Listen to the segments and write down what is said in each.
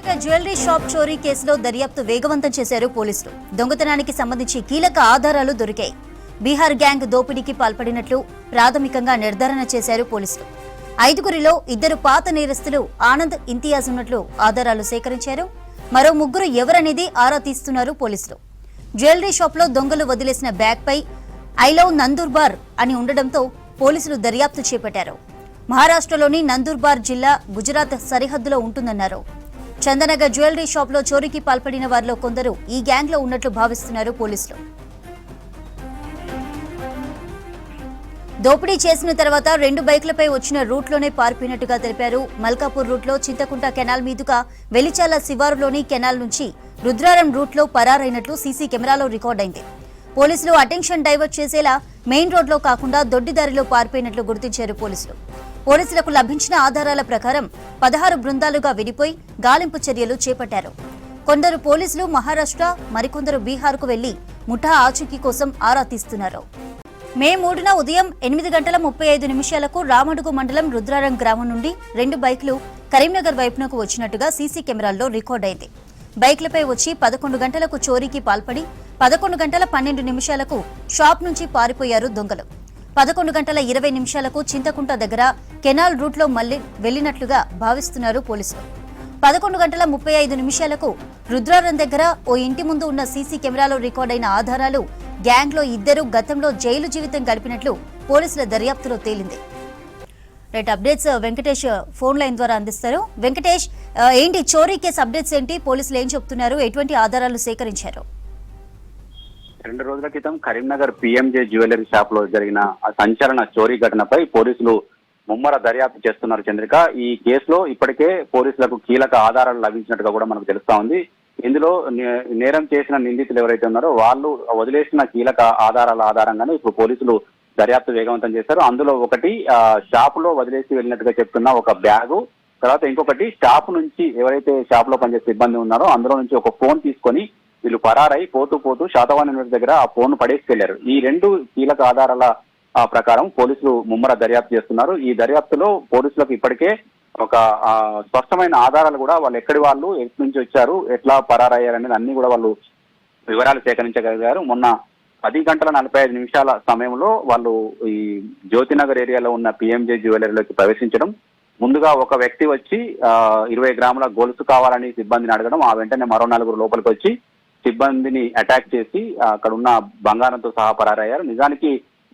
Maharashtra jewellery shop చోరీ కేసులో దర్యాప్తు వేగవంతం చేశారు పోలీసులు. దొంగతనానికి సంబంధించి కీలక ఆధారాలు దొరికాయి. బీహార్ గ్యాంగ్ దోపిడీకి పాల్పడినట్లు ప్రాథమికంగా నిర్ధారణ చేశారు పోలీసులు. 5గురిలో 2 పాత నేరస్తులు ఆనంద్, ఇంతియాజ్ ఉన్నట్లు ఆధారాలు సేకరించారు. మరో 3 ఎవరనేది ఆరా తీస్తున్నారు పోలీసులు. జ్యువెలరీ షాప్లో దొంగలు వదిలేసిన బ్యాగ్పై ఐ లవ్ నందూర్బార్ అని ఉండడంతో పోలీసులు దర్యాప్తు చేపట్టారు. మహారాష్ట్రలోని నందూర్బార్ జిల్లా గుజరాత్ సరిహద్దులో ఉంటుందన్నారు. చందనగర్ జ్యువెలరీ షాప్లో చోరీకి పాల్పడిన వారిలో కొందరు ఈ గ్యాంగ్లో ఉన్నట్లు భావిస్తున్నారు పోలీసులు. దోపిడీ చేసిన తర్వాత 2 బైక్లపై వచ్చిన రూట్లోనే పారిపోయినట్టుగా తెలిపారు. మల్కాపూర్ రూట్లో చింతకుంట కెనాల్ మీదుగా వెలిచాల శివారులోని కెనాల్ నుంచి రుద్రారం రూట్లో పరారైనట్లు సీసీ కెమెరాలో రికార్డైంది. పోలీసులు అటెన్షన్ డైవర్ట్ చేసేలా మెయిన్ రోడ్లో కాకుండా దొడ్డిదారిలో పారిపోయినట్లు గుర్తించారు పోలీసులు. పోలీసులకు లభించిన ఆధారాల ప్రకారం 16 బృందాలుగా విడిపోయి గాలింపు చర్యలు చేపట్టారు. కొందరు పోలీసులు మహారాష్ట్ర, మరికొందరు బీహార్కు వెళ్లి ముఠా ఆచూకీ కోసం ఆరా తీస్తున్నారు. మే 3న ఉదయం 8:35 రామడుగు మండలం రుద్రారం గ్రామం నుండి 2 బైక్లు కరీంనగర్ వైపునకు వచ్చినట్టుగా సీసీ కెమెరాల్లో రికార్డైంది. బైక్లపై వచ్చి 11 గంటలకు చోరీకి పాల్పడి 11:12 షాప్ నుంచి పారిపోయారు దొంగలు. 11:20 చింతకుంట దగ్గర కెనాల్ రూట్లో మళ్లీ వెళ్లినట్లుగా భావిస్తున్నారు పోలీసులు. 11:35 రుద్రారం దగ్గర ఓ ఇంటి ముందు ఉన్న సీసీ కెమెరాలో రికార్డైన ఆధారాలు గ్యాంగ్లో 2 గతంలో జైలు జీవితం గడిపినట్లు పోలీసుల దర్యాప్తులో తేలింది. Right, updates Venkatesh phone line ద్వారా అందిస్తారు. వెంకటేష్, ఏంటి చోరీ కేసు అప్డేట్స్ ఏంటి? పోలీసులు ఏం చెప్తున్నారు? ఎటువంటి ఆధారాలు సేకరించారు? 2 రోజుల క్రితం కరీంనగర్ పిఎంజే జ్యువెలరీ షాప్ లో జరిగిన సంచలన చోరీ ఘటనపై పోలీసులు ముమ్మర దర్యాప్తు చేస్తున్నారు. చంద్రిక, ఈ కేసులో ఇప్పటికే పోలీసులకు కీలక ఆధారాలు లభించినట్టుగా కూడా మనకు తెలుస్తా ఉంది. ఇందులో నేరం చేసిన నిందితులు ఎవరైతే ఉన్నారో వాళ్ళు వదిలేసిన కీలక ఆధారాల ఆధారంగానే ఇప్పుడు పోలీసులు దర్యాప్తు వేగవంతం చేశారు. అందులో ఒకటి షాప్ లో వదిలేసి వెళ్ళినట్టుగా చెప్తున్న ఒక బ్యాగు, తర్వాత ఇంకొకటి షాప్ నుంచి ఎవరైతే షాప్ లో పనిచేసే సిబ్బంది ఉన్నారో అందులో నుంచి ఒక ఫోన్ తీసుకొని వీళ్ళు పరారై పోతూ శాతవాహన దగ్గర ఆ ఫోన్ పడేసుకెళ్లారు. ఈ 2 కీలక ఆధారాల ప్రకారం పోలీసులు ముమ్మర దర్యాప్తు చేస్తున్నారు. ఈ దర్యాప్తులో పోలీసులకు ఇప్పటికే ఒక స్పష్టమైన ఆధారాలు కూడా వాళ్ళు ఎక్కడి వాళ్ళు, ఎక్కడి నుంచి వచ్చారు, ఎట్లా పరారయ్యారనేది అన్ని కూడా వాళ్ళు వివరాలు సేకరించగలిగారు. మొన్న 10:45 సమయంలో వాళ్ళు ఈ జ్యోతినగర్ ఏరియాలో ఉన్న పిఎంజే జ్యువెలరీలోకి ప్రవేశించడం, ముందుగా ఒక వ్యక్తి వచ్చి 20 గ్రాముల గొలుసు కావాలని సిబ్బందిని అడగడం, ఆ వెంటనే మరో 4 లోపలికి వచ్చి సిబ్బందిని అటాక్ చేసి అక్కడ ఉన్న బంగారంతో సహా పరారయ్యారు. నిజానికి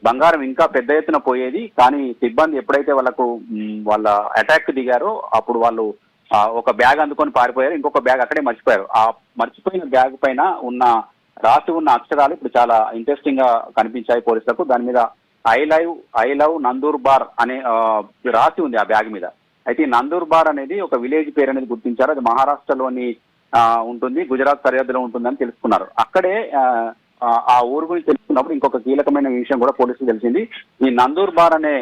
బంగారం ఇంకా పెద్ద ఎత్తున పోయేది, కానీ సిబ్బంది ఎప్పుడైతే వాళ్ళ అటాక్ దిగారో అప్పుడు వాళ్ళు ఒక బ్యాగ్ అందుకొని పారిపోయారు. ఇంకొక బ్యాగ్ అక్కడే మర్చిపోయారు. ఆ మర్చిపోయిన బ్యాగ్ పైన రాసి ఉన్న అక్షరాలు ఇప్పుడు చాలా ఇంట్రెస్టింగ్ గా కనిపించాయి పోలీసులకు. దాని మీద ఐ లవ్ నందూర్బార్ అనే రాసి ఉంది ఆ బ్యాగ్ మీద. అయితే నందూర్బార్ అనేది ఒక విలేజ్ పేరు అనేది గుర్తించారు. అది మహారాష్ట్రలోని ఉంటుంది, గుజరాత్ సరిహద్దులో ఉంటుందని తెలుసుకున్నారు. అక్కడే ఆ ఊరు గురించి తెలుసుకున్నప్పుడు ఇంకొక కీలకమైన విషయం కూడా పోలీసులు తెలిసింది. ఈ నందూర్బార్ అనే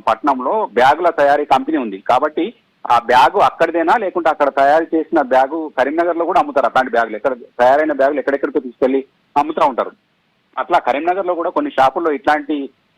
పట్టణంలో బ్యాగుల తయారీ కంపెనీ ఉంది. కాబట్టి ఆ బ్యాగు అక్కడిదేనా, లేకుంటే అక్కడ తయారు చేసిన బ్యాగు కరీంనగర్ లో కూడా అమ్ముతారు. అట్లాంటి బ్యాగులు తయారైన బ్యాగులు ఎక్కడెక్కడికో తీసుకెళ్లి అమ్ముతూ ఉంటారు. అట్లా కరీంనగర్ లో కూడా కొన్ని షాపుల్లో ఇట్లాంటి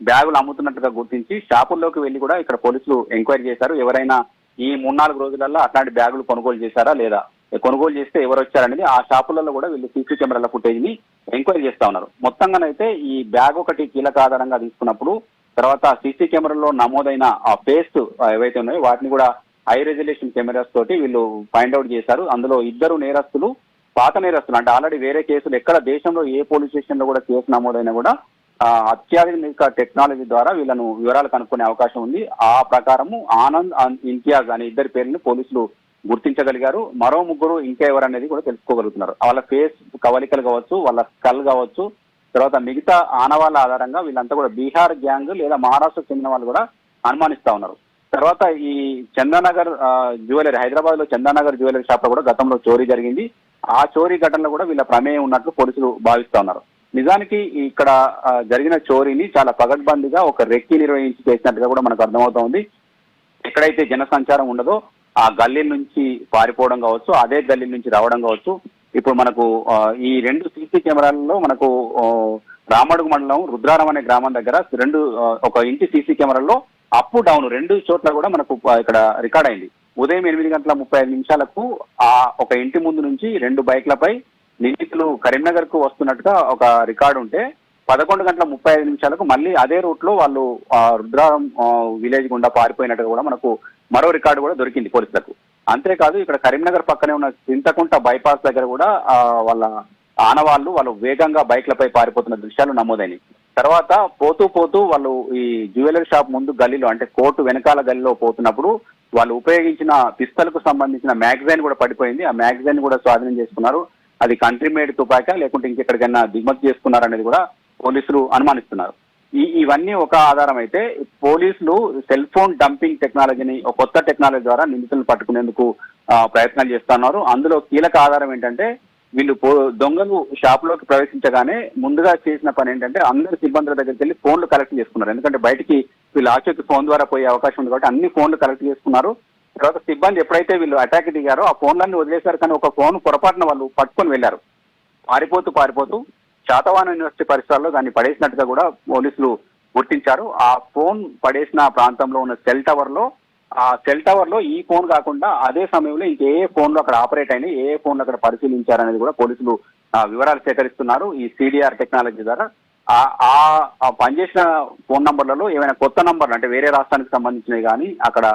బ్యాగులు అమ్ముతున్నట్టుగా గుర్తించి షాపుల్లోకి వెళ్లి కూడా ఇక్కడ పోలీసులు ఎంక్వైరీ చేశారు. ఎవరైనా ఈ 3-4 రోజులలో అట్లాంటి బ్యాగులు కొనుగోలు చేశారా లేదా, కొనుగోలు చేస్తే ఎవరు వచ్చారనేది ఆ షాపులలో కూడా వీళ్ళు సీసీ కెమెరాల ఫుటేజ్ ని ఎంక్వైరీ చేస్తా ఉన్నారు. మొత్తంగానైతే ఈ బ్యాగ్ ఒకటి కీలక ఆధారంగా తీసుకున్నప్పుడు తర్వాత సీసీ కెమెరాలో నమోదైన ఆ ఫేస్ ఏవైతే ఉన్నాయో వాటిని కూడా హై రెజల్యూషన్ కెమెరాస్ తోటి వీళ్ళు ఫైండ్ అవుట్ చేశారు. అందులో 2 నేరస్తులు పాత నేరస్తులు, అంటే ఆల్రెడీ వేరే కేసులు ఎక్కడ దేశంలో ఏ పోలీస్ స్టేషన్ లో కూడా కేసు నమోదైనా కూడా అత్యాధునిక టెక్నాలజీ ద్వారా వీళ్ళను వివరాలు కనుక్కునే అవకాశం ఉంది. ఆ ప్రకారము ఆనంద్, ఇంతియాజ్ అనే 2 పేర్లను పోలీసులు గుర్తించగలిగారు. మరో 3 ఇంకా ఎవరనేది కూడా తెలుసుకోగలుగుతున్నారు. వాళ్ళ ఫేస్ కవలికలు కావచ్చు, వాళ్ళ స్కల్ కావచ్చు, తర్వాత మిగతా ఆనవాళ్ళ ఆధారంగా వీళ్ళంతా కూడా బీహార్ గ్యాంగ్ లేదా మహారాష్ట్రకు చెందిన వాళ్ళు కూడా అనుమానిస్తా ఉన్నారు. తర్వాత ఈ చందానగర్ జ్యువెలరీ, హైదరాబాద్ లో చందానగర్ జ్యువెలరీ షాప్ లో కూడా గతంలో చోరీ జరిగింది. ఆ చోరీ ఘటనలో కూడా వీళ్ళ ప్రమేయం ఉన్నట్లు పోలీసులు భావిస్తా ఉన్నారు. నిజానికి ఇక్కడ జరిగిన చోరీని చాలా పగడ్బందీగా ఒక రెక్కి నిర్వహించి చేసినట్టుగా కూడా మనకు అర్థమవుతోంది. ఎక్కడైతే జనసంచారం ఉండదో ఆ గల్లీ నుంచి పారిపోవడం కావచ్చు, అదే గల్లీ నుంచి రావడం కావచ్చు. ఇప్పుడు మనకు ఈ 2 సీసీ కెమెరాలలో మనకు రామడుగు మండలం రుద్రారం అనే గ్రామం దగ్గర ఒక ఇంటి సీసీ కెమెరాల్లో అప్ డౌన్ 2 చోట్ల కూడా మనకు ఇక్కడ రికార్డ్ అయింది. ఉదయం 8:35 ఆ ఒక ఇంటి ముందు నుంచి 2 బైక్లపై నిందితులు కరీంనగర్ కు వస్తున్నట్టుగా ఒక రికార్డు ఉంటే 11:35 మళ్ళీ అదే రూట్ లో వాళ్ళు రుద్రారం విలేజ్ గుండా పారిపోయినట్టుగా కూడా మనకు మరో రికార్డు కూడా దొరికింది పోలీసులకు. అంతేకాదు ఇక్కడ కరీంనగర్ పక్కనే ఉన్న చింతకుంట బైపాస్ దగ్గర కూడా వాళ్ళ వాళ్ళు వేగంగా బైక్లపై పారిపోతున్న దృశ్యాలు నమోదైనవి. తర్వాత పోతూ వాళ్ళు ఈ జ్యువెలరీ షాప్ ముందు గల్లీలో అంటే కోర్టు వెనకాల గల్లీలో పోతున్నప్పుడు వాళ్ళు ఉపయోగించిన పిస్తలకు సంబంధించిన మ్యాగజైన్ కూడా పడిపోయింది. ఆ మ్యాగజైన్ కూడా స్వాధీనం చేసుకున్నారు. అది కంట్రీ మేడ్ తుపాకా లేకుంటే ఇంకెక్కడికైనా దిగుమతి చేసుకున్నారనేది కూడా పోలీసులు అనుమానిస్తున్నారు. ఇవన్నీ ఒక ఆధారం అయితే పోలీసులు సెల్ ఫోన్ డంపింగ్ టెక్నాలజీని ఒక కొత్త టెక్నాలజీ ద్వారా నిందితులను పట్టుకునేందుకు ప్రయత్నాలు చేస్తున్నారు. అందులో కీలక ఆధారం ఏంటంటే వీళ్ళు దొంగలు షాప్ లోకి ప్రవేశించగానే ముందుగా చేసిన పని ఏంటంటే అందరి సిబ్బందుల దగ్గరికి వెళ్ళి ఫోన్లు కలెక్ట్ చేసుకున్నారు. ఎందుకంటే బయటికి వీళ్ళు ఆచూకీ ఫోన్ ద్వారా పోయే అవకాశం ఉంది కాబట్టి అన్ని ఫోన్లు కలెక్ట్ చేసుకున్నారు. తర్వాత సిబ్బంది ఎప్పుడైతే వీళ్ళు అటాక్ దిగారో ఆ ఫోన్లన్నీ వదిలేశారు, కానీ ఒక ఫోన్ పొరపాటున వాళ్ళు పట్టుకొని వెళ్లారు. పారిపోతూ శాతవాహన యూనివర్సిటీ పరిసరాల్లో దాన్ని పడేసినట్టుగా కూడా పోలీసులు గుర్తించారు. ఆ ఫోన్ పడేసిన ప్రాంతంలో ఉన్న సెల్ టవర్ లో ఈ ఫోన్ కాకుండా అదే సమయంలో ఇంకే ఫోన్లు అక్కడ ఆపరేట్ అయినాయి, ఏ ఫోన్లు అక్కడ పరిశీలించారనేది కూడా పోలీసులు వివరాలు సేకరిస్తున్నారు. ఈ సిడిఆర్ టెక్నాలజీ ద్వారా ఆ పనిచేసిన ఫోన్ నంబర్లలో ఏమైనా కొత్త నంబర్లు అంటే వేరే రాష్ట్రానికి సంబంధించినవి కానీ అక్కడ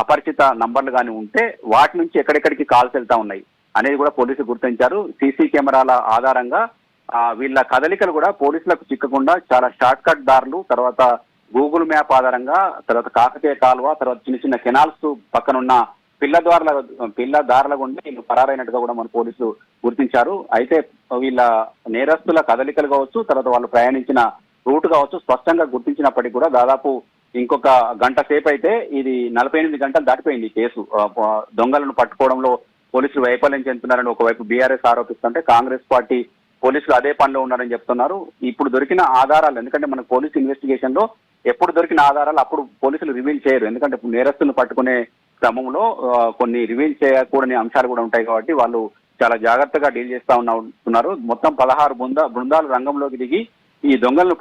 అపరిచిత నంబర్లు కానీ ఉంటే వాటి నుంచి ఎక్కడెక్కడికి కాల్స్ వెళ్తా ఉన్నాయి అనేది కూడా పోలీసులు గుర్తించారు. సీసీ కెమెరాల ఆధారంగా వీళ్ళ కదలికలు కూడా పోలీసులకు చిక్కకుండా చాలా షార్ట్ కట్ దారులు, తర్వాత గూగుల్ మ్యాప్ ఆధారంగా, తర్వాత కాకతీయ కాలువ, తర్వాత చిన్న కెనాల్స్ పక్కనున్న పిల్ల దారుల గుండా వీళ్ళు పరారైనట్టుగా కూడా మన పోలీసులు గుర్తించారు. అయితే వీళ్ళ నేరస్తుల కదలికలు కావచ్చు, తర్వాత వాళ్ళు ప్రయాణించిన రూట్ కావచ్చు స్పష్టంగా గుర్తించినప్పటికీ కూడా దాదాపు ఇంకొక గంట సేపు అయితే ఇది 48 గంటలు దాటిపోయింది కేసు. దొంగలను పట్టుకోవడంలో పోలీసులు వైఫల్యం చెందుతున్నారని ఒకవైపు బీఆర్ఎస్ ఆరోపిస్తుంటే కాంగ్రెస్ పార్టీ పోలీసులు అదే పనిలో ఉన్నారని చెప్తున్నారు. ఇప్పుడు దొరికిన ఆధారాలు, ఎందుకంటే మన పోలీసు ఇన్వెస్టిగేషన్ లో ఎప్పుడు దొరికిన ఆధారాలు అప్పుడు పోలీసులు రివీల్ చేయరు, ఎందుకంటే నేరస్తులను పట్టుకునే క్రమంలో కొన్ని రివీల్ చేయకూడని అంశాలు కూడా ఉంటాయి కాబట్టి వాళ్ళు చాలా జాగ్రత్తగా డీల్ చేస్తా ఉన్నారు. మొత్తం 16 బృందాలు రంగంలోకి దిగి ఈ దొంగలను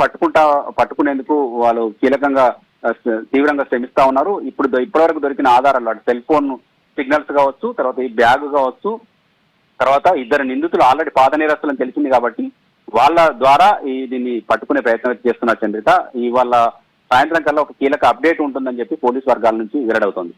పట్టుకునేందుకు వాళ్ళు కీలకంగా తీవ్రంగా శ్రమిస్తా ఉన్నారు. ఇప్పటివరకు దొరికిన ఆధారాలు అటు సెల్ ఫోన్ సిగ్నల్స్ కావచ్చు, తర్వాత ఈ బ్యాగ్ కావచ్చు, తర్వాత 2 నిందితులు ఆల్రెడీ పాత నేరస్తులని తెలిసింది కాబట్టి వాళ్ళ ద్వారా దీన్ని పట్టుకునే ప్రయత్నం చేస్తున్నారు చంద్రిత. ఇవాళ సాయంత్రం కల్లా ఒక కీలక అప్డేట్ ఉంటుందని చెప్పి పోలీసు వర్గాల నుంచి వెల్లడవుతోంది.